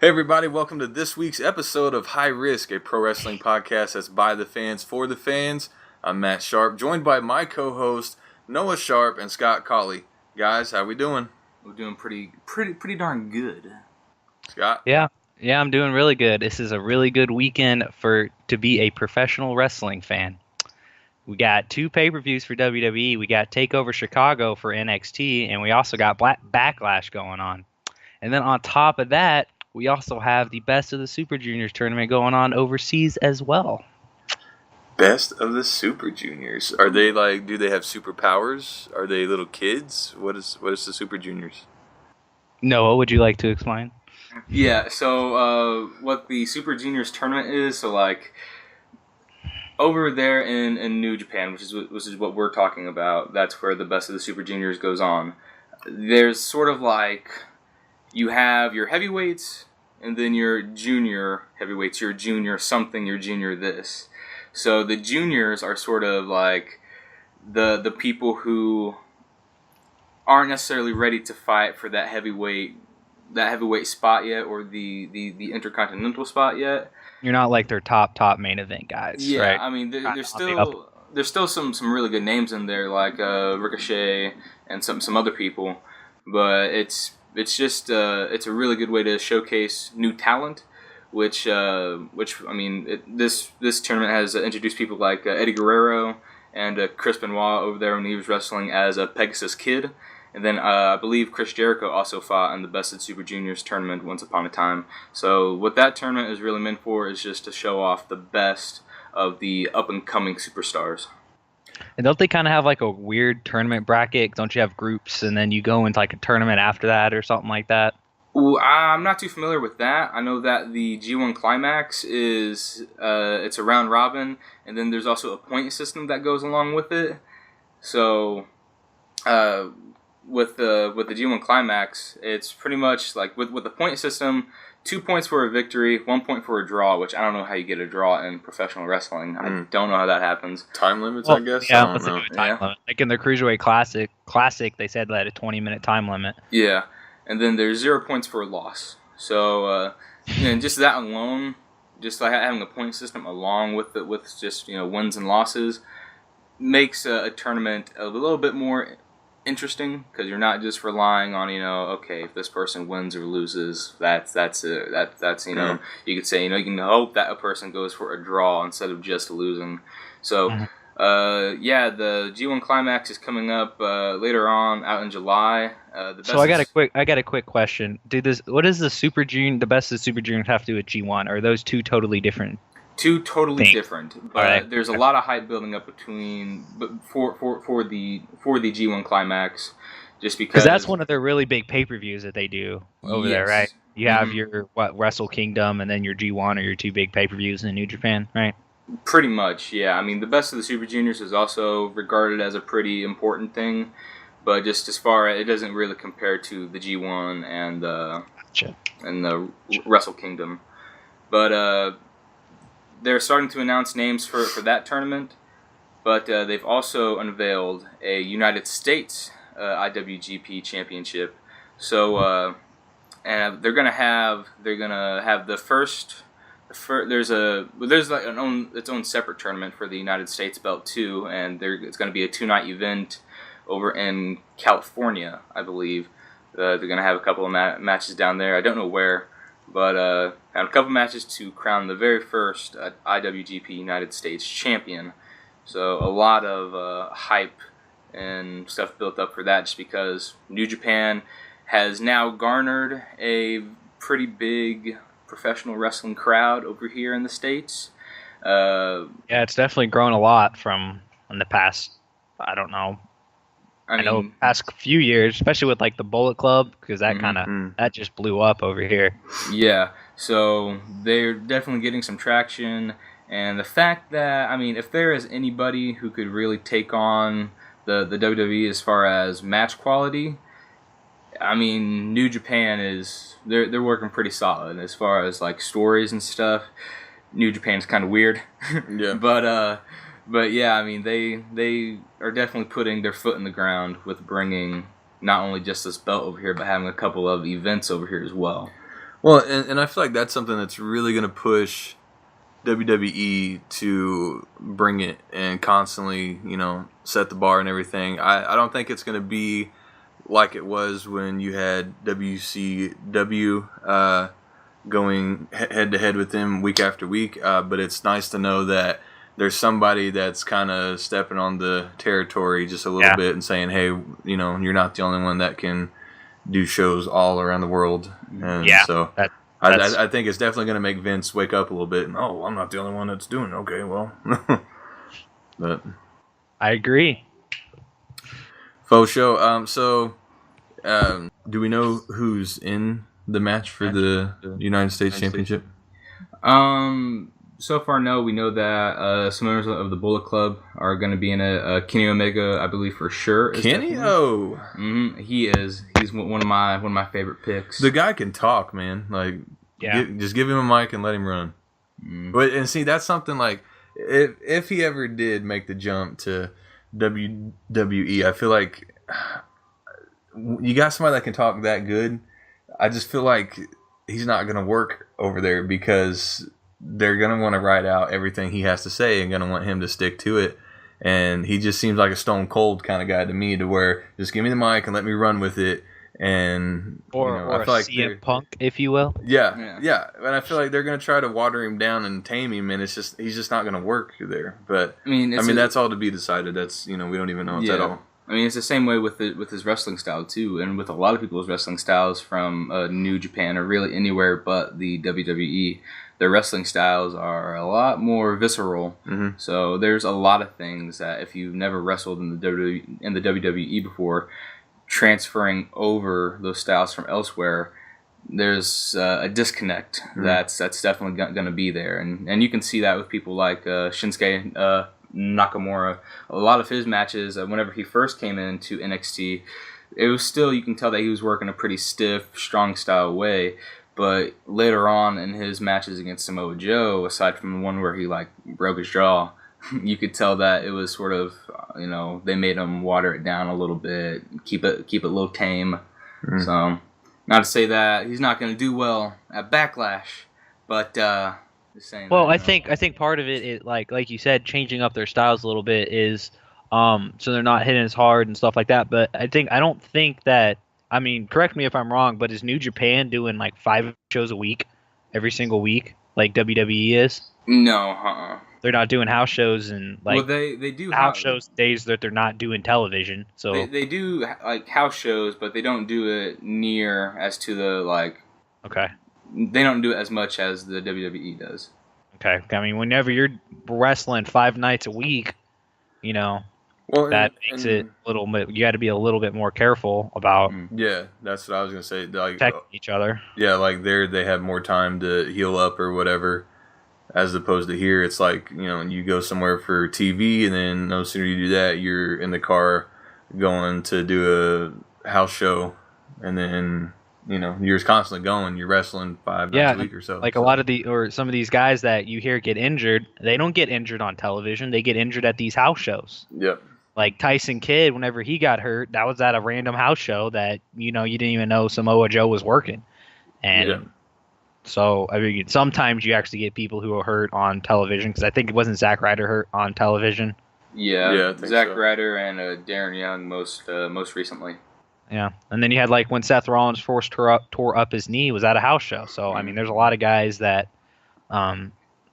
Hey everybody, welcome to this week's episode of High Risk, a pro wrestling podcast that's by the fans, for the fans. I'm Matt Sharp, joined by my co-host Noah Sharp and Scott Colley. Guys, how we doing? We're doing pretty darn good. Scott? Yeah, I'm doing really good. This is a really good weekend to be a professional wrestling fan. We got 2 pay-per-views for WWE. We got Takeover Chicago for NXT, and we also got Backlash going on. And then on top of that, we also have the Best of the Super Juniors tournament going on overseas as well. Best of the Super Juniors. Are they do they have superpowers? Are they little kids? What is the Super Juniors? Noah, would you like to explain? Yeah, so what the Super Juniors tournament is, so over there in New Japan, which is what we're talking about, that's where the Best of the Super Juniors goes on. There's sort of you have your heavyweights, and then your junior heavyweights, your junior something, your junior this. So the juniors are sort of the people who aren't necessarily ready to fight for that heavyweight spot yet, or the Intercontinental spot yet. You're not like their top main event guys, yeah, right? I mean, there's still some really good names in there, like Ricochet and some other people, but it's just it's a really good way to showcase new talent, which I mean, this tournament has introduced people like Eddie Guerrero and Chris Benoit over there when he was wrestling as a Pegasus Kid, and then I believe Chris Jericho also fought in the Best of Super Juniors tournament once upon a time. So what that tournament is really meant for is just to show off the best of the up and coming superstars. And don't they kind of have a weird tournament bracket? Don't you have groups and then you go into a tournament after that or something like that? Ooh, I'm not too familiar with that. I know that the G1 Climax is it's a round robin, and then there's also a point system that goes along with it. So with the G1 Climax, it's pretty much with the point system. 2 points for a victory, 1 point for a draw, which I don't know how you get a draw in professional wrestling. I don't know how that happens. Time limits, I guess? Yeah, I don't know. time limit. In the Cruiserweight Classic, they said they had a 20-minute time limit. Yeah, and then there's 0 points for a loss. So, just that alone, just having a point system along with just wins and losses, makes a tournament a little bit more interesting, because you're not just relying on okay, if this person wins or loses, that's it. That's you could say you can hope that a person goes for a draw instead of just losing. So the G1 Climax is coming up later on out in July. I got a quick question. What does the Best of the Super Juniors have to do with G1? Are those 2 totally different? 2 totally things? Different, but there's a lot of hype building up for the G1 Climax, just because that's one of their really big pay-per-views that they do over there, right? You have your Wrestle Kingdom and then your G1 are your 2 big pay-per-views in New Japan, right? Pretty much, yeah. I mean, the Best of the Super Juniors is also regarded as a pretty important thing, but just as far as it doesn't really compare to the G1 and the Wrestle Kingdom, but they're starting to announce names for that tournament, but they've also unveiled a United States IWGP Championship. So and they're gonna have the first. There's its own separate tournament for the United States belt too, and it's going to be a 2-night event over in California, I believe. They're going to have a couple of matches down there. I don't know where. But and a couple matches to crown the very first IWGP United States champion. So a lot of hype and stuff built up for that, just because New Japan has now garnered a pretty big professional wrestling crowd over here in the States. Yeah, it's definitely grown a lot from in the past, I don't know. I know past few years, especially with the Bullet Club, because that that just blew up over here. Yeah, so they're definitely getting some traction, and the fact that if there is anybody who could really take on the WWE as far as match quality, New Japan they're working pretty solid as far as stories and stuff. New Japan's kind of weird, yeah, But yeah, they are definitely putting their foot in the ground with bringing not only just this belt over here, but having a couple of events over here as well. Well, and I feel like that's something that's really going to push WWE to bring it and constantly, set the bar and everything. I don't think it's going to be like it was when you had WCW going head to head with them week after week. But it's nice to know that there's somebody that's kind of stepping on the territory just a little bit and saying, hey, you're not the only one that can do shows all around the world. And so I think it's definitely going to make Vince wake up a little bit. And, I'm not the only one that's doing it. Okay, well. But I agree. Faux show. Do we know who's in the match for the United States Championship? So far, no. We know that some members of the Bullet Club are going to be in it. Kenny Omega, I believe for sure. Kenny? He is. He's one of my favorite picks. The guy can talk, man. Like, just give him a mic and let him run. But and see, that's something like if he ever did make the jump to WWE, I feel like you got somebody that can talk that good. I just feel like he's not going to work over there because they're going to want to write out everything he has to say and going to want him to stick to it. And he just seems like a stone cold kind of guy to me, to where just give me the mic and let me run with it. And or I feel like CM Punk, if you will. Yeah. And I feel like they're going to try to water him down and tame him, and he's just not going to work there. But I mean, that's all to be decided. That's we don't even know at all. I mean, it's the same way with his wrestling style too, and with a lot of people's wrestling styles from New Japan or really anywhere but the WWE. Their wrestling styles are a lot more visceral. So there's a lot of things that if you've never wrestled in the WWE before, transferring over those styles from elsewhere, there's a disconnect that's definitely going to be there, and you can see that with people like Shinsuke Nakamura. A lot of his matches, whenever he first came into NXT, it was still, you can tell that he was working a pretty stiff, strong style way. But later on in his matches against Samoa Joe, aside from the one where he broke his jaw, you could tell that it was sort of, they made him water it down a little bit, keep it a little tame. So, not to say that he's not going to do well at Backlash, but just saying. Well, I think part of it is like you said, changing up their styles a little bit is so they're not hitting as hard and stuff like that. But I don't think that. I mean, correct me if I'm wrong, but is New Japan doing 5 shows a week, every single week, like WWE is? No, They're not doing house shows and they do house shows days that they're not doing television. So they do house shows, but they don't do it near as to the Okay. They don't do it as much as the WWE does. Okay. I mean, whenever you're wrestling 5 nights a week, Well, that makes it a little bit. You got to be a little bit more careful about. Yeah, that's what I was gonna say. Protecting each other. Yeah, they have more time to heal up or whatever, as opposed to here. It's you go somewhere for TV, and then no sooner you do that, you're in the car going to do a house show, and then you're constantly going. You're wrestling 5 nights a week or so. A lot of some of these guys that you hear get injured, they don't get injured on television. They get injured at these house shows. Yep. Like Tyson Kidd, whenever he got hurt, that was at a random house show that you didn't even know Samoa Joe was working, and so I mean sometimes you actually get people who are hurt on television, because I think it wasn't Zack Ryder hurt on television. Yeah, Zack Ryder and Darren Young most recently. Yeah, and then you had when Seth Rollins first tore up his knee, was at a house show. So I mean, there's a lot of guys that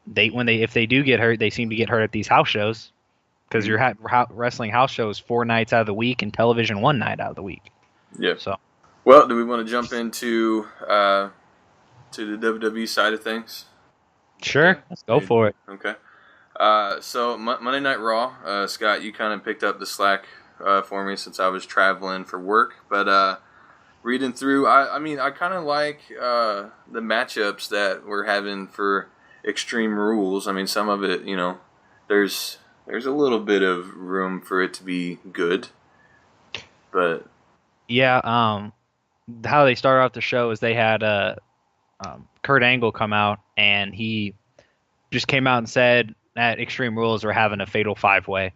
if they do get hurt, they seem to get hurt at these house shows. Because you're wrestling house shows 4 nights out of the week and television 1 night out of the week. Yeah. So, well, do we want to jump into to the WWE side of things? Sure, let's go for it. Okay. So Monday Night Raw, Scott, you kind of picked up the slack for me since I was traveling for work. But reading through, I kind of like the matchups that we're having for Extreme Rules. I mean, some of it, there's a little bit of room for it to be good, but yeah, how they started off the show is they had Kurt Angle come out, and he just came out and said that Extreme Rules are having a fatal 5-way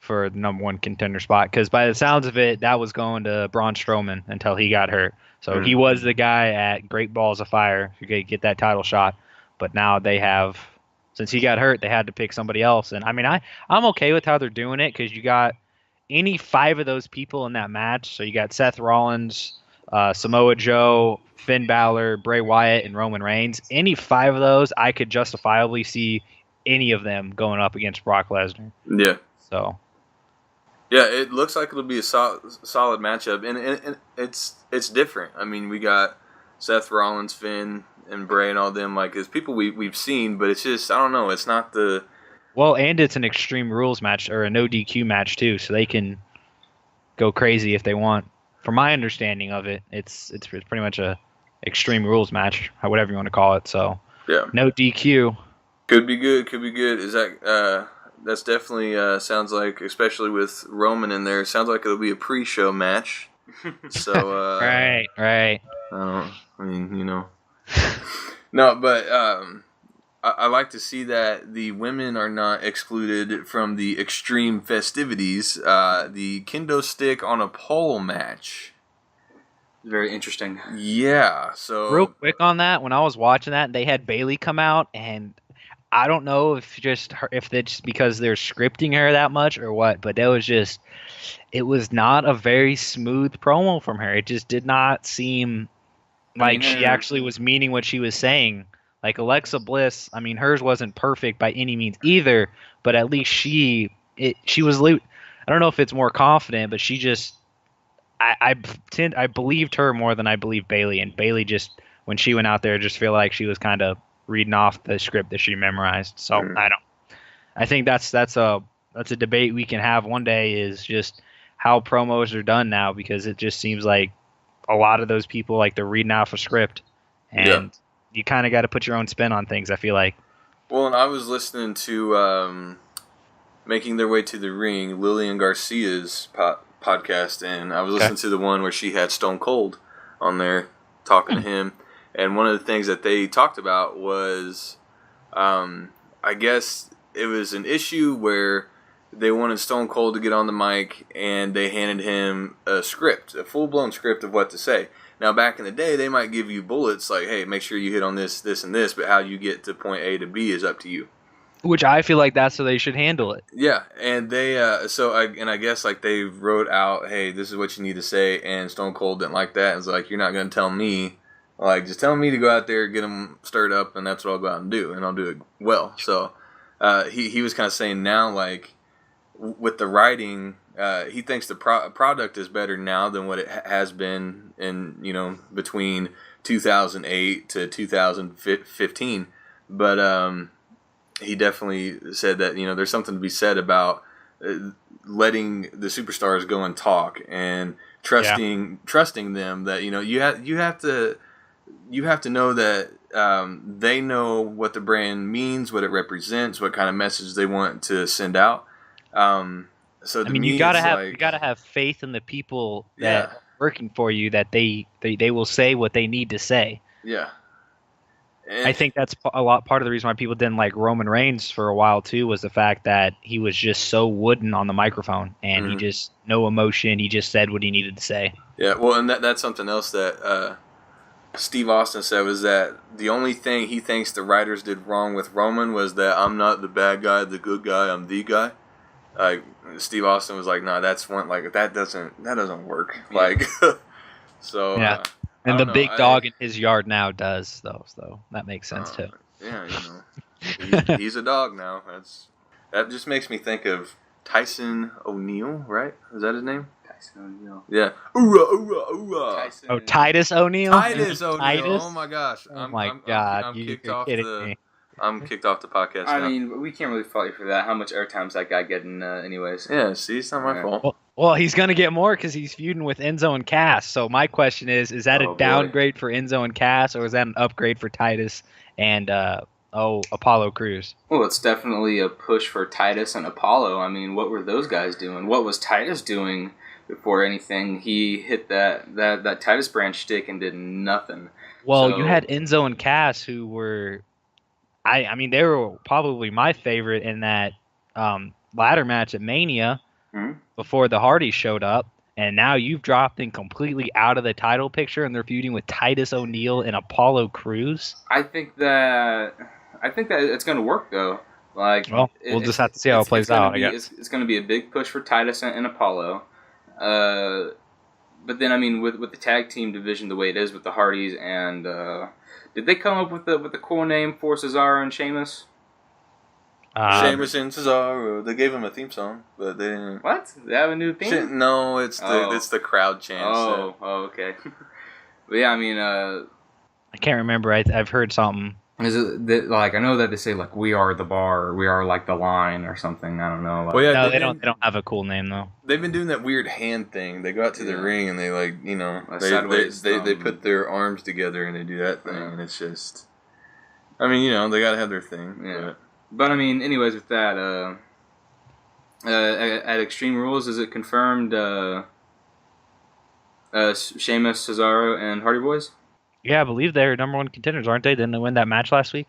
for the number 1 contender spot, because by the sounds of it, that was going to Braun Strowman until he got hurt. So he was the guy at Great Balls of Fire who could get that title shot. But now they have, since he got hurt, they had to pick somebody else. And I mean, I'm okay with how they're doing it, because you got any 5 of those people in that match. So you got Seth Rollins, Samoa Joe, Finn Balor, Bray Wyatt, and Roman Reigns. Any 5 of those, I could justifiably see any of them going up against Brock Lesnar. Yeah. So. Yeah, it looks like it'll be a solid matchup, and it's different. I mean, we got Seth Rollins, Finn, and Bray, and all them. Like, it's people we've seen, but it's just, I don't know. It's not the. Well, and it's an Extreme Rules match, or a no DQ match too, so they can go crazy if they want. From my understanding of it, it's pretty much a Extreme Rules match, whatever you want to call it. So yeah, no DQ. Could be good. Could be good. Is that that's definitely sounds like, especially with Roman in there, sounds like it'll be a pre-show match. So right. I mean, you know, no, but I like to see that the women are not excluded from the extreme festivities. The kendo stick on a pole match. Very interesting. Yeah. So real quick on that, when I was watching that, they had Bayley come out, and I don't know if it's just because they're scripting her that much or what, but it was not a very smooth promo from her. It just did not seem like she actually was meaning what she was saying. Like Alexa Bliss, I mean, hers wasn't perfect by any means either, but at least she was. I don't know if it's more confident, but she just, I believed her more than I believed Bayley, and Bayley just, when she went out there, just feel like she was kind of reading off the script that she memorized. So I think that's a debate we can have one day, is just how promos are done now, because it just seems like a lot of those people, like, they're reading off a script, and you kind of got to put your own spin on things, I feel like. Well, and I was listening to Making Their Way to the Ring, Lillian Garcia's podcast, and I was listening to the one where she had Stone Cold on there talking to him. And one of the things that they talked about was, I guess it was an issue where they wanted Stone Cold to get on the mic, and they handed him a script, a full-blown script of what to say. Now, back in the day, they might give you bullets like, hey, make sure you hit on this, this, and this, but how you get to point A to B is up to you. Which I feel like that's how they should handle it. Yeah, and they, I guess, like, they wrote out, hey, this is what you need to say, and Stone Cold didn't like that. It's like, you're not going to tell me. Like, just tell me to go out there, get them stirred up, and that's what I'll go out and do, and I'll do it well. So he was kind of saying now, like, with the writing, he thinks the product is better now than what it has been in, between 2008 to 2015. But he definitely said that, there's something to be said about letting the superstars go and talk, and trusting them that, you have to know that they know what the brand means, what it represents, what kind of message they want to send out. So to me, you gotta have faith in the people that are working for you, that they will say what they need to say. Yeah. And I think that's part of the reason why people didn't like Roman Reigns for a while too, was the fact that he was just so wooden on the microphone, and he just, no emotion. He just said what he needed to say. Yeah. Well, and that's something else that Steve Austin said, was that the only thing he thinks the writers did wrong with Roman was that I'm not the bad guy, the good guy, I'm the guy. Like, Steve Austin was like, no, that's one, like, that doesn't work. Like, so yeah. And the big dog in his yard now does, though. So that makes sense too. Yeah, he's a dog now. That just makes me think of Tyson ONeil, right? Is that his name? Tyson ONeil. Yeah. Oorah, oorah, oorah. Titus ONeil. Titus ONeil. Oh my gosh. Oh my God. You're kidding me. I'm kicked off the podcast now. I mean, we can't really fault you for that. How much airtime's that guy getting anyways? Yeah, see, it's not my fault. Well, he's going to get more because he's feuding with Enzo and Cass. So my question is that a downgrade for Enzo and Cass, or is that an upgrade for Titus and Apollo Crews? Well, it's definitely a push for Titus and Apollo. I mean, what were those guys doing? What was Titus doing before anything? He hit that Titus brand shtick and did nothing. Well, you had Enzo and Cass, who were... I mean, they were probably my favorite in that ladder match at Mania. before the Hardys showed up, and now you've dropped them completely out of the title picture, and they're feuding with Titus O'Neil and Apollo Crews. I think that it's going to work though. Like, well, we'll just have to see how it plays out. I guess it's going to be a big push for Titus and Apollo. But then, I mean, with the tag team division the way it is with the Hardys, and did they come up with the cool name for Cesaro and Sheamus? Sheamus and Cesaro. They gave him a theme song, but they didn't. What? They have a new theme? No, it's the crowd chant. Okay. But yeah, I mean, I can't remember. I've heard something. Is it that, like, I know that they say like we are the bar, or we are like the line or something. I don't know. Like, well, yeah, no, they don't have a cool name though. They've been doing that weird hand thing. They go out to the ring and they they put their arms together and they do that thing, and it's just. I mean, they gotta have their thing. Yeah. But I mean, anyways, with that, at Extreme Rules, is it confirmed? Sheamus, Cesaro, and Hardy Boys. Yeah, I believe they're number one contenders, aren't they? Didn't they win that match last week?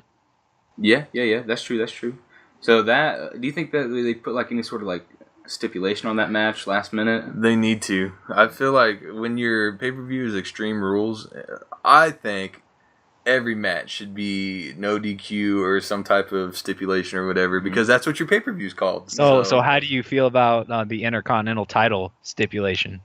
Yeah. That's true. So do you think that they put like any sort of like stipulation on that match last minute? They need to. I feel like when your pay-per-view is Extreme Rules, I think every match should be no DQ or some type of stipulation or whatever, because that's what your pay-per-view is called. So how do you feel about the Intercontinental Title stipulation?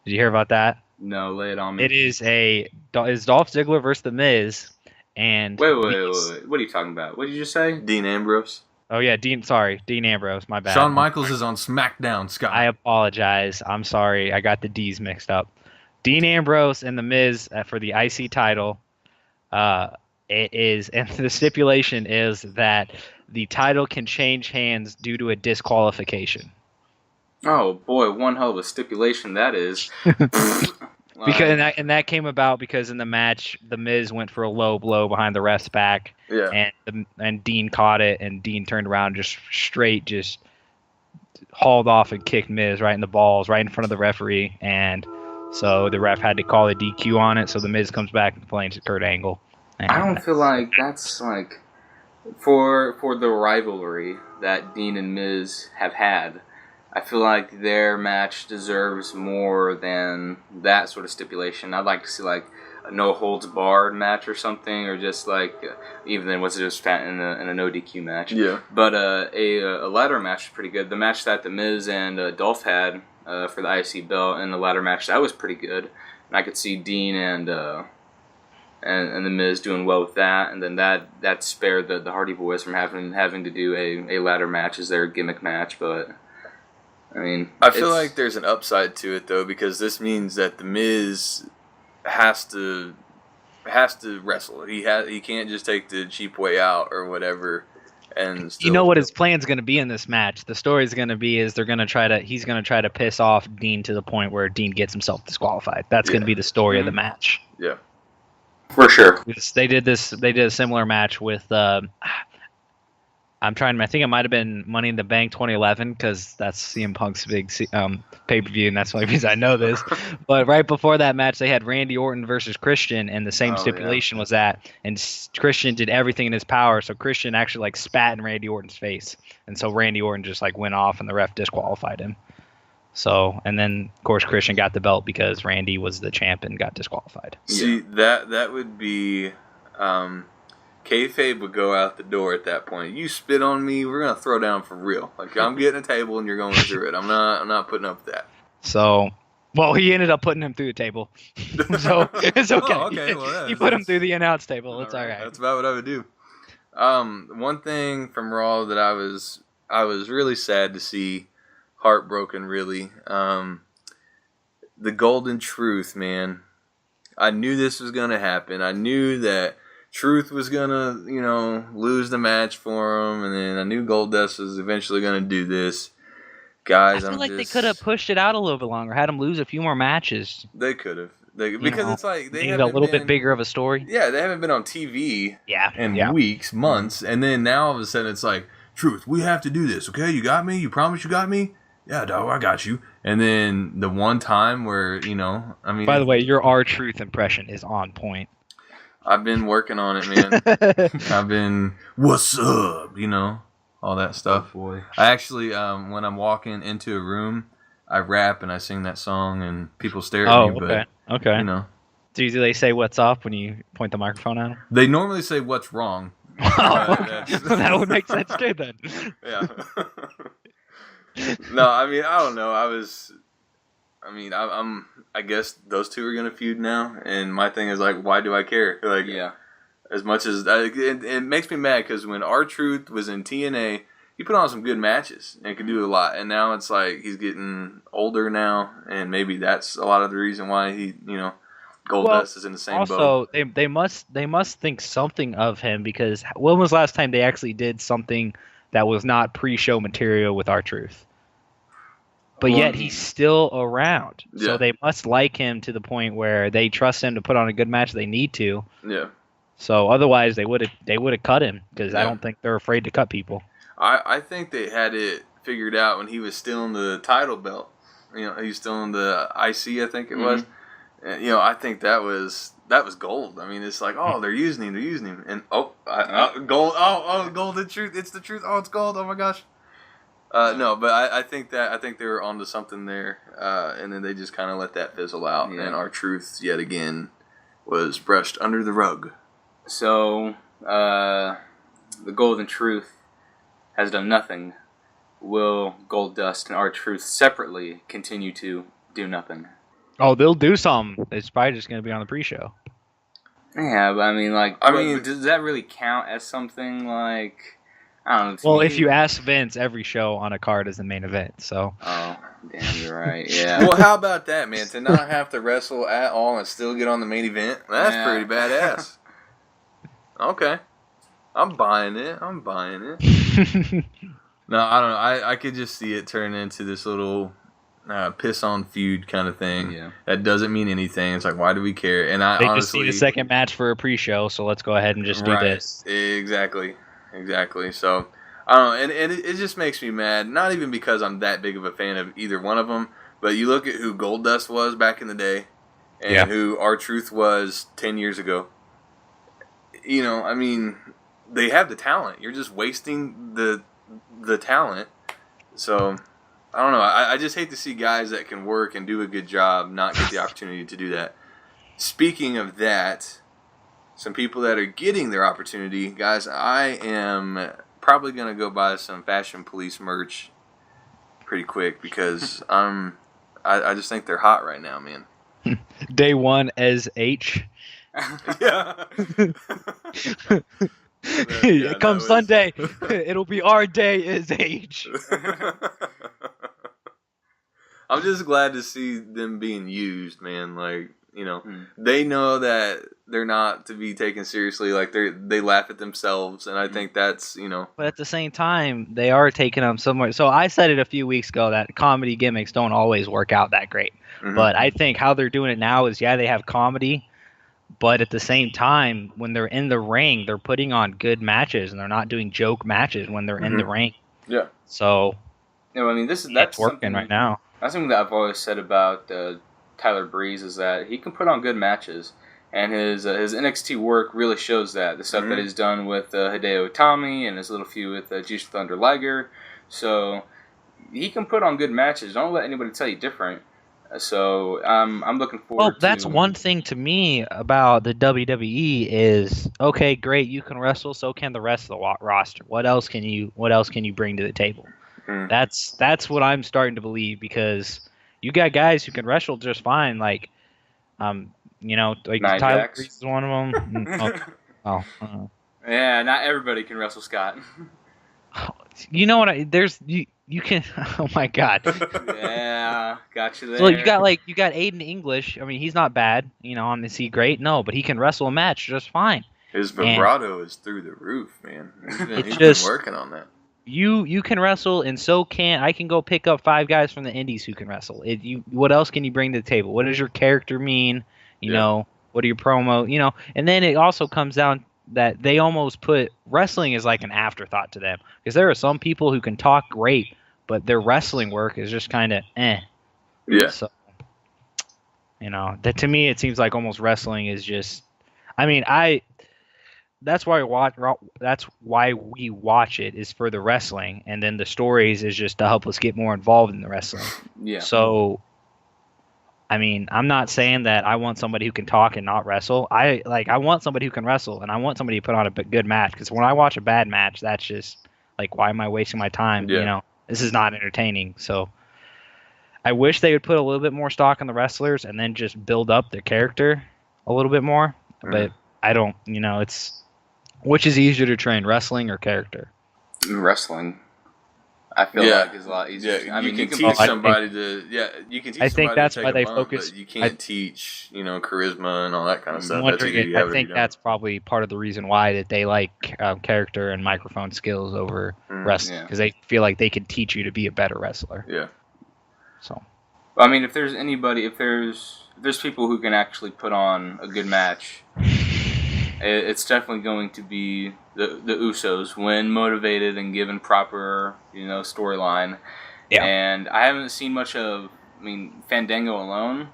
Did you hear about that? No, lay it on me. It is Dolph Ziggler versus The Miz, and wait. What are you talking about? What did you just say? Dean Ambrose. Oh yeah, Dean Ambrose. My bad. Shawn Michaels is on Smackdown, Scott. I apologize. I'm sorry. I got the D's mixed up. Dean Ambrose and The Miz for the IC title. It is, and the stipulation is that the title can change hands due to a disqualification. Oh boy, one hell of a stipulation that is. Because that came about because in the match, The Miz went for a low blow behind the ref's back, and Dean caught it, and Dean turned around just hauled off and kicked Miz right in the balls, right in front of the referee, and so the ref had to call a DQ on it. So The Miz comes back and complains to Kurt Angle. And I don't feel like that's like for the rivalry that Dean and Miz have had. I feel like their match deserves more than that sort of stipulation. I'd like to see like a no holds barred match or something, or just like even then was it just in a no DQ match? Yeah. But a ladder match is pretty good. The match that the Miz and Dolph had for the IC belt in the ladder match, that was pretty good, and I could see Dean and the Miz doing well with that, and then that spared the Hardy Boys from having to do a ladder match as their gimmick match, but. I mean, I feel like there's an upside to it though, because this means that the Miz has to wrestle. He can't just take the cheap way out or whatever. And you know what his plan's going to be in this match? The story's going to be he's going to try to piss off Dean to the point where Dean gets himself disqualified. That's going to be the story of the match. Yeah, for sure. They did a similar match with. I think it might have been Money in the Bank 2011, because that's CM Punk's big pay-per-view, and that's the only reason I know this. But right before that match, they had Randy Orton versus Christian, and the same stipulation was that. And Christian did everything in his power, so Christian actually like spat in Randy Orton's face. And so Randy Orton just like went off, and the ref disqualified him. So, and then, of course, Christian got the belt because Randy was the champ and got disqualified. See, that would be... kayfabe would go out the door at that point. You spit on me, we're gonna throw down for real. Like, I'm getting a table and you're going through it. I'm not putting up with that. So, well, he ended up putting him through the table. So it's okay. Oh, okay. Well, he put him through the announce table. It's all right. That's about what I would do. One thing from Raw that I was really sad to see, heartbroken really. The Golden Truth, man. I knew this was gonna happen. I knew that Truth was gonna, lose the match for him, and then I knew Goldust was eventually gonna do this. Guys, I feel like they could have pushed it out a little bit longer, had him lose a few more matches. They could have, because it's like they have a little bit bigger of a story. Yeah, they haven't been on TV. In weeks, months, and then now all of a sudden it's like, Truth, we have to do this. Okay, you got me. You promise you got me. Yeah, dog, I got you. And then the one time where By the way, your R-Truth impression is on point. I've been working on it, man. I've been, what's up, all that stuff. Oh boy. I actually, when I'm walking into a room, I rap and I sing that song, and people stare at me. Okay. But Okay. you know, do they say "What's up" when you point the microphone at them? they normally say "What's wrong." That would make sense too, then. Yeah. No, I mean, I don't know. I guess those two are gonna feud now, and my thing is like, why do I care? Like, Yeah. as much as it makes me mad because when R-Truth was in TNA, he put on some good matches and could do a lot, and now it's like he's getting older now, and maybe that's a lot of the reason why he, Goldust is in the same boat. Also, they must think something of him, because when was the last time they actually did something that was not pre-show material with R-Truth? But yet he's still around. Yeah. So they must like him to the point where they trust him to put on a good match they need to. Yeah. So otherwise they would have cut him, because I don't think they're afraid to cut people. I think they had it figured out when he was still in the title belt. He was still in the IC, I think it was. And, I think that was gold. I mean, it's like, oh, they're using him, and gold. Gold, the truth. It's the truth. Oh, it's gold. Oh my gosh. No, but I think they were onto something there, and then they just kind of let that fizzle out, and R-Truth yet again was brushed under the rug. So, the Golden Truth has done nothing. Will Goldust and R-Truth separately continue to do nothing? Oh, they'll do something. It's probably just going to be on the pre-show. Yeah, but I mean, does that really count as something like? I don't know. Well, if you ask Vince, every show on a card is the main event. So. Oh, damn, you're right. Yeah. Well, how about that, man? To not have to wrestle at all and still get on the main event? That's pretty badass. Okay. I'm buying it. No, I don't know. I could just see it turn into this little piss on feud kind of thing. Yeah. That doesn't mean anything. It's like, why do we care? And they honestly just need a second match for a pre-show, so let's go ahead and just do this. Exactly. So, I don't know. And it just makes me mad. Not even because I'm that big of a fan of either one of them, but you look at who Goldust was back in the day and who R-Truth was 10 years ago. I mean, they have the talent. You're just wasting the talent. So, I don't know. I just hate to see guys that can work and do a good job not get the opportunity to do that. Speaking of that, some people that are getting their opportunity, guys, I am probably going to go buy some Fashion Police merch pretty quick because I just think they're hot right now, man. Day one as H. Yeah. Come Sunday, it'll be our day as H. I'm just glad to see them being used, man. Like, they know that they're not to be taken seriously. Like, they laugh at themselves, and I think that's, But at the same time, they are taking them somewhere. So I said it a few weeks ago that comedy gimmicks don't always work out that great. Mm-hmm. But I think how they're doing it now is, they have comedy, but at the same time, when they're in the ring, they're putting on good matches, and they're not doing joke matches when they're in the ring. Yeah. So, I mean, that's working right now. That's something that I've always said about Tyler Breeze, is that he can put on good matches, and his NXT work really shows that. The stuff that he's done with Hideo Itami and his little feud with Jushin Thunder Liger. So he can put on good matches. Don't let anybody tell you different. So I'm looking forward. Well, that's one thing to me about the WWE is, okay, great, you can wrestle, so can the rest of the roster. What else can you bring to the table? That's what I'm starting to believe, because you got guys who can wrestle just fine, like Tyler Breeze is one of them. Yeah, not everybody can wrestle, Scott. You know what? You can. Oh my God. Yeah, got you there. Well, you got Aiden English. I mean, he's not bad. Is he great? No, but he can wrestle a match just fine. His vibrato is through the roof, man. He's been working on that. You can wrestle, and so can I. Can go pick up 5 guys from the indies who can wrestle. What else can you bring to the table? What does your character mean? What are your promo? And then it also comes down that they almost put wrestling as like an afterthought to them, because there are some people who can talk great, but their wrestling work is just kind of eh. Yeah. So, that to me it seems like almost wrestling is just. I mean, that's why we watch it, is for the wrestling, and then the stories is just to help us get more involved in the wrestling. Yeah. So, I mean, I'm not saying that I want somebody who can talk and not wrestle. I want somebody who can wrestle, and I want somebody to put on a good match. Because when I watch a bad match, that's just like, why am I wasting my time? Yeah. You know, this is not entertaining. So, I wish they would put a little bit more stock in the wrestlers and then just build up their character a little bit more. But I don't, it's. Which is easier to train, wrestling or character? Wrestling. I feel like is a lot easier. Yeah, you can teach somebody to. Yeah, you can teach. I think that's why they bump, focus. But you can't teach, charisma and all that kind of stuff. I think that's probably part of the reason why that they like character and microphone skills over wrestling, because they feel like they can teach you to be a better wrestler. Yeah. So, I mean, if there's people who can actually put on a good match. It's definitely going to be the Usos when motivated and given proper, storyline. Yeah. And I haven't seen much of, Fandango alone,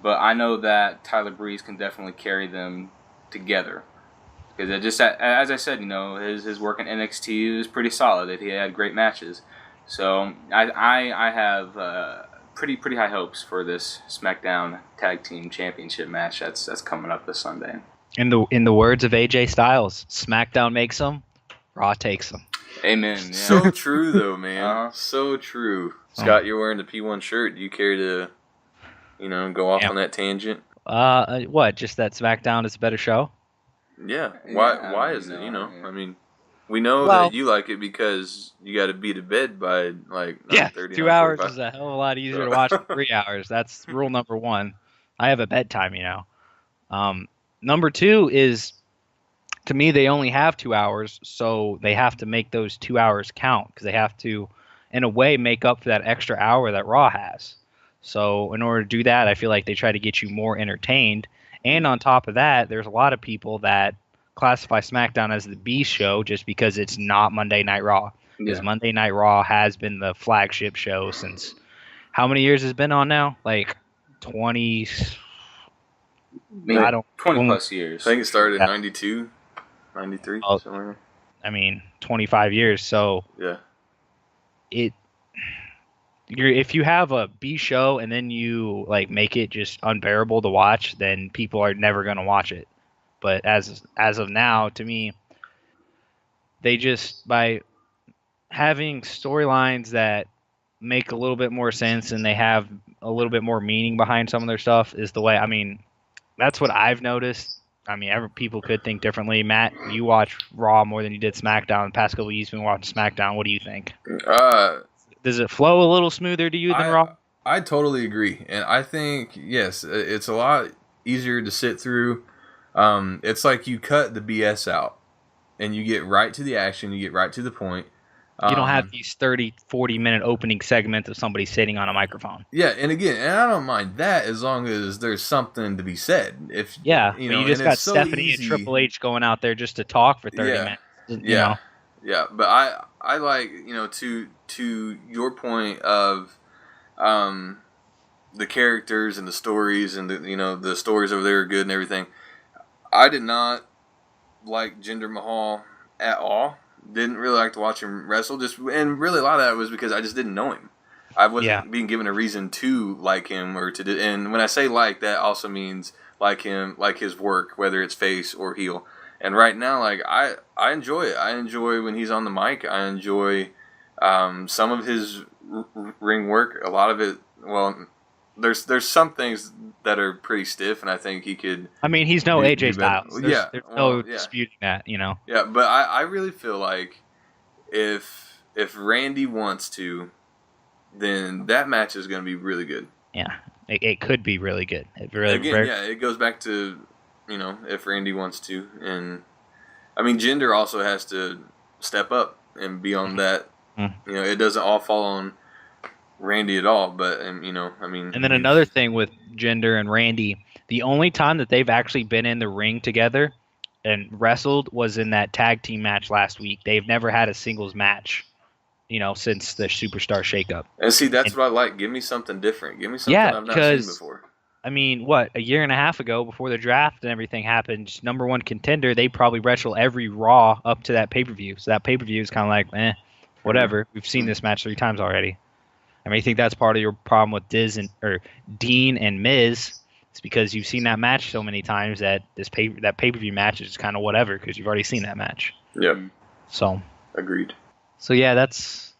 but I know that Tyler Breeze can definitely carry them together. Because it just, as I said, his work in NXT was pretty solid. He had great matches. So I have pretty high hopes for this SmackDown Tag Team Championship match that's coming up this Sunday. In the words of AJ Styles, SmackDown makes them, Raw takes them. Amen. Yeah. So true, though, man. So true. Scott, you're wearing the P1 shirt. Do you care to, go off on that tangent? What? Just that SmackDown is a better show? Yeah. Why is it? I mean, we know that you like it because you got to be to bed by 9:30. 2 hours is a hell of a lot easier to watch than 3 hours. That's rule number one. I have a bedtime, Number two is, to me, they only have 2 hours, so they have to make those 2 hours count, because they have to, in a way, make up for that extra hour that Raw has. So in order to do that, I feel like they try to get you more entertained. And on top of that, there's a lot of people that classify SmackDown as the B show just because it's not Monday Night Raw. Because Monday Night Raw has been the flagship show since, how many years has it been on now? 20... 20 plus years. I think it started in 92, 93, somewhere. 25 years. So if you have a B show and then you make it just unbearable to watch, then people are never going to watch it. But as of now, to me, they just, by having storylines that make a little bit more sense and they have a little bit more meaning behind some of their stuff, is the way. That's what I've noticed. People could think differently. Matt, you watch Raw more than you did SmackDown. The past couple of years, you've been watching SmackDown. What do you think? Does it flow a little smoother to you than Raw? I totally agree. And I think, yes, it's a lot easier to sit through. It's like you cut the BS out and you get right to the action. You get right to the point. You don't have these 30, 40-minute opening segments of somebody sitting on a microphone. Yeah, and I don't mind that as long as there's something to be said. You just got Stephanie and Triple H going out there just to talk for 30 minutes. Yeah, but I like, to your point of the characters and the stories and the stories over there are good and everything. I did not like Jinder Mahal at all. Didn't really like to watch him wrestle. And really a lot of that was because I just didn't know him. I wasn't being given a reason to like him or to do. And when I say like, that also means like him, like his work, whether it's face or heel. And right now, I enjoy it. I enjoy when he's on the mic. I enjoy some of his ring work. A lot of it, there's some things that are pretty stiff, and I think he could. He's no AJ Styles. There's no disputing that, Yeah, but I really feel like if Randy wants to, then that match is going to be really good. Yeah, it could be really good. It goes back to if Randy wants to, and Jinder also has to step up and be on that. It doesn't all fall on Randy at all, but And then another thing with Jinder and Randy, the only time that they've actually been in the ring together and wrestled was in that tag team match last week. They've never had a singles match, since the Superstar shakeup. And see, that's what I like. Give me something different. Give me something I've not seen before. I mean, what, a year and a half ago, before the draft and everything happened, #1 contender, they probably wrestle every Raw up to that pay-per-view. So that pay-per-view is kind of like, whatever. We've seen this match 3 times already. I mean, I think that's part of your problem with Dean and Miz. It's because you've seen that match so many times that that pay-per-view match is kind of whatever because you've already seen that match. Yep. So. Agreed. So yeah, that's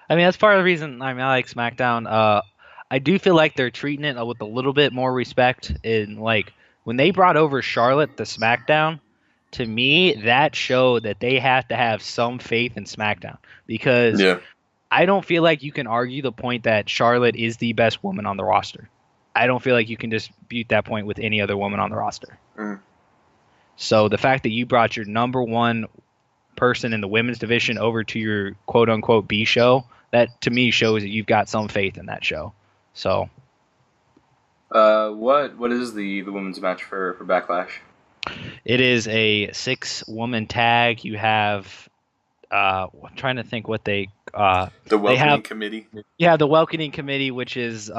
part of the reason I like SmackDown. I do feel like they're treating it with a little bit more respect. In like when they brought over Charlotte to SmackDown, to me that showed that they have to have some faith in SmackDown because I don't feel like you can argue the point that Charlotte is the best woman on the roster. I don't feel like you can dispute that point with any other woman on the roster. So the fact that you brought your #1 person in the women's division over to your quote unquote B show, that to me shows that you've got some faith in that show. So what is the women's match for Backlash? it is a 6-woman tag. You have I'm trying to think what the welcoming committee. Yeah, the welcoming committee, which is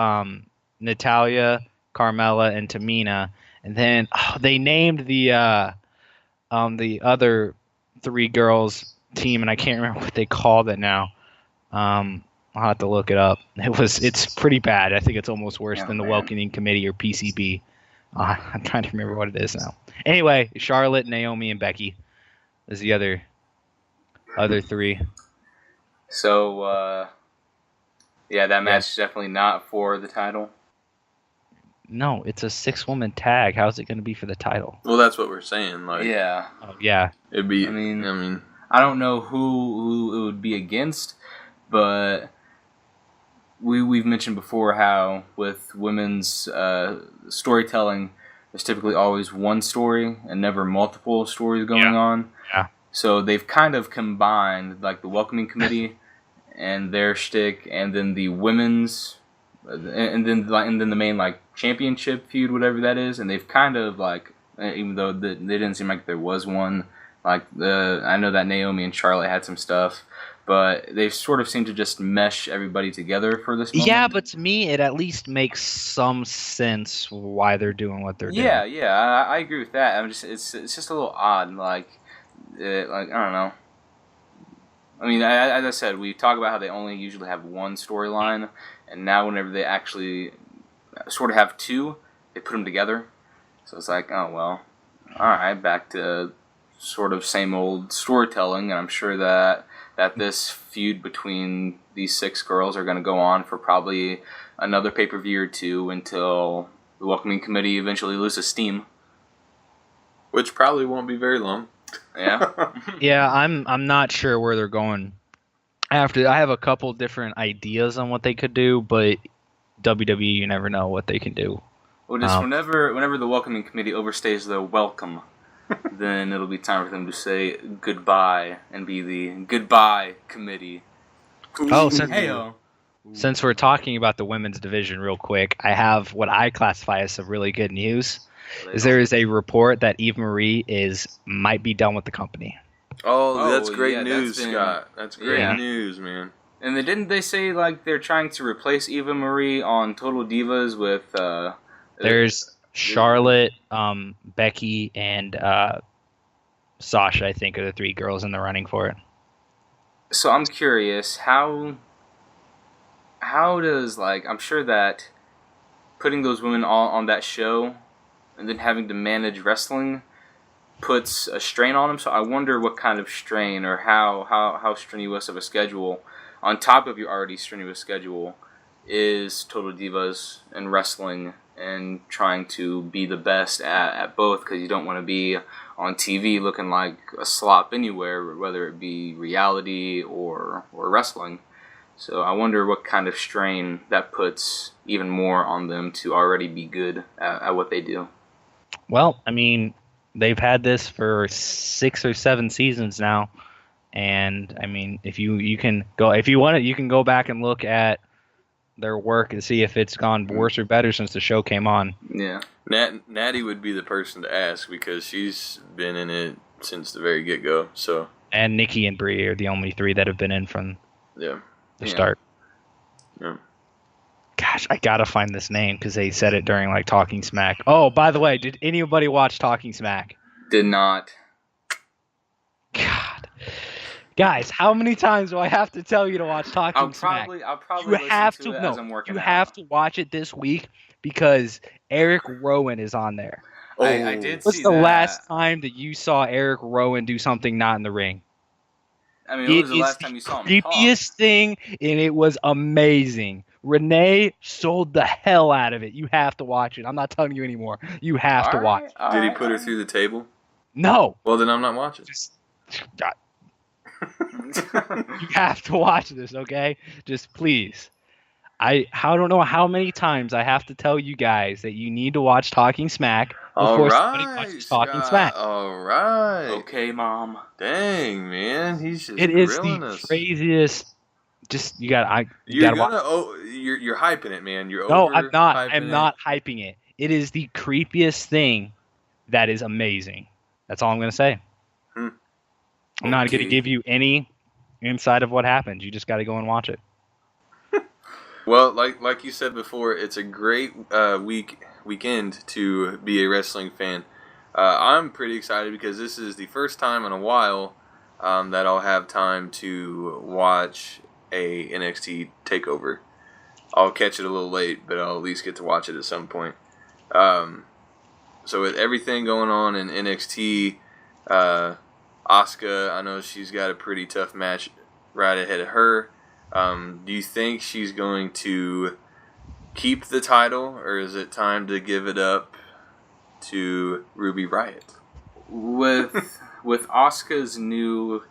Natalya, Carmella, and Tamina, and then they named the other 3 girls team, and I can't remember what they called it now. I'll have to look it up. It's pretty bad. I think it's almost worse than the welcoming committee or PCB. I'm trying to remember what it is now. Anyway, Charlotte, Naomi, and Becky is the other 3. So that match is definitely not for the title. No, it's a 6-woman tag. How's it going to be for the title? Well, that's what we're saying. Like, yeah. Oh, yeah. It'd be. I mean, I don't know who it would be against, but we've mentioned before how with women's storytelling, there's typically always one story and never multiple stories going on. Yeah. So they've kind of combined like the welcoming committee and their shtick, and then the women's. And then the main like championship feud, whatever that is, and they've kind of like, even though they didn't seem like there was one, like I know that Naomi and Charlotte had some stuff, but they sort of seem to just mesh everybody together for this moment. Yeah, but to me, it at least makes some sense why they're doing what they're doing. Yeah, I agree with that. It's just a little odd, like I don't know. I mean, as I said, we talk about how they only usually have one storyline, and now whenever they actually sort of have 2, they put them together. So it's like, oh, well, all right, back to sort of same old storytelling, and I'm sure that this feud between these 6 girls are going to go on for probably another pay-per-view or 2 until the welcoming committee eventually loses steam. Which probably won't be very long. Yeah. Yeah, I'm not sure where they're going. I have a couple different ideas on what they could do, but WWE, you never know what they can do. Well, just whenever the welcoming committee overstays their welcome, then it'll be time for them to say goodbye and be the goodbye committee. Oh, since we're talking about the women's division real quick, I have what I classify as some really good news. There is a report that Eva Marie might be done with the company. Oh, that's great news, Scott. That's great news, man. And didn't they say like they're trying to replace Eva Marie on Total Divas with? There's Charlotte, Becky, and Sasha. I think are the 3 girls in the running for it. So I'm curious how does I'm sure that putting those women all on that show and then having to manage wrestling puts a strain on them. So I wonder what kind of strain or how strenuous of a schedule, on top of your already strenuous schedule, is Total Divas and wrestling and trying to be the best at both, because you don't want to be on TV looking like a slop anywhere, whether it be reality or wrestling. So I wonder what kind of strain that puts even more on them to already be good at what they do. Well, I mean, they've had this for 6 or 7 seasons now, and I mean, if you can go back and look at their work and see if it's gone worse or better since the show came on. Yeah, Natty would be the person to ask because she's been in it since the very get-go. So, and Nikki and Brie are the only 3 that have been in from the start. Yeah. Gosh, I gotta find this name because they said it during like Talking Smack. Oh, by the way, did anybody watch Talking Smack? Did not. God, guys, how many times do I have to tell you to watch Talking Smack? I'll probably listen to it as I'm working You out. have to watch it this week because Eric Rowan is on there. Oh, I did What's see the that. last time that you saw Eric Rowan do something not in the ring? I mean, when was the last time you saw him talk? Creepiest thing, and it was amazing. Renee sold the hell out of it. You have to watch it. I'm not telling you anymore. You have to watch it. Did he put her through the table? No. Well, then I'm not watching. God. You have to watch this, okay? Just please. I don't know how many times I have to tell you guys that you need to watch Talking Smack before somebody watches Talking Smack. All right. Okay, Mom. Dang, man, he's just It is grilling the us. craziest. Just you're You're hyping it, man. No, I'm not. I'm it. not hyping it. It is the creepiest thing that is amazing. That's all I'm going to say. I'm not going to give you any insight of what happened. You just got to go and watch it. Well, like you said before, it's a great weekend to be a wrestling fan. I'm pretty excited because this is the first time in a while that I'll have time to watch a NXT Takeover. I'll catch it a little late, but I'll at least get to watch it at some point. So with everything going on in NXT, Asuka, I know she's got a pretty tough match right ahead of her. Do you think she's going to keep the title, or is it time to give it up to Ruby Riott? With Asuka's new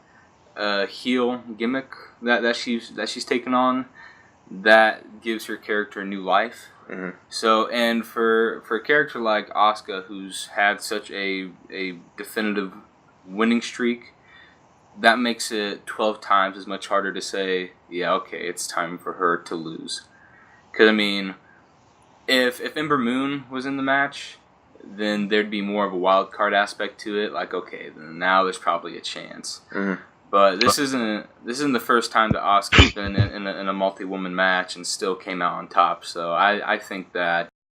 heel gimmick that she's taken on, that gives her character a new life. Mm-hmm. So, and for a character like Asuka, who's had such a definitive winning streak, that makes it 12 times as much harder to say, yeah, okay, it's time for her to lose. Because, I mean, if Ember Moon was in the match, then there'd be more of a wild card aspect to it. Like, okay, then now there's probably a chance. Mm-hmm. But this isn't the first time that Asuka's been in a multi-woman match and still came out on top. So I think that